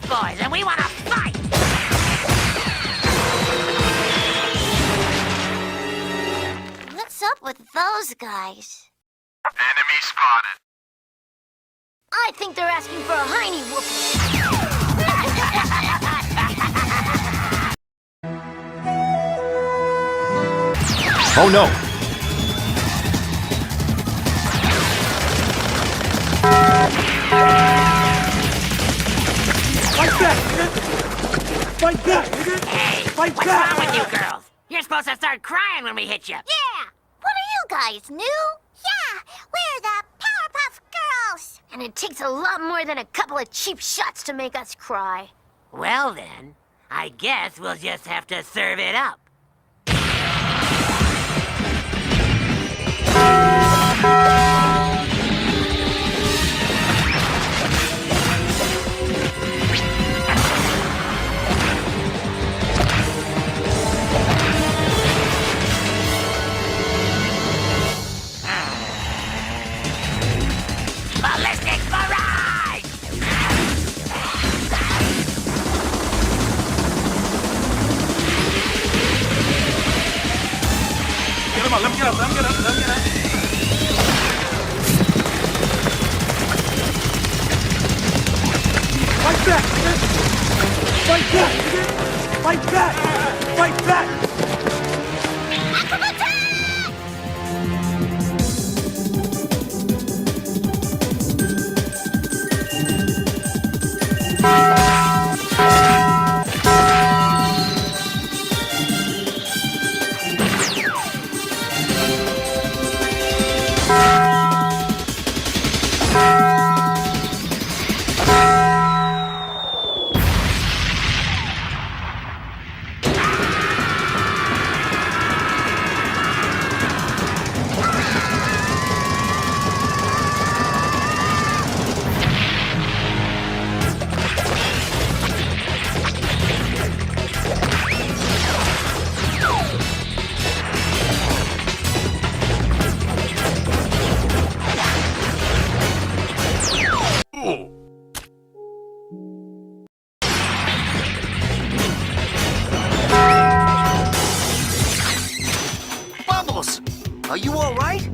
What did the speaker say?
boys, and we want to fight! What's up with those guys? Enemy spotted. I think they're asking for a hiney whooping. Oh no! Fight back, nigga! Fight back, nigga! Hey, Fight what's back! wrong with you girls? You're supposed to start crying when we hit you. Yeah! What are you guys, new? Yeah, we're the Powerpuff Girls! And it takes a lot more than a couple of cheap shots to make us cry. Well then, I guess we'll just have to serve it up. Ballistic barrage! Get him up, let him get up, let him get up, let him get up. Fight back, nigga! Fight back, nigga! Fight back! Fight back! Bubbles, are you all right?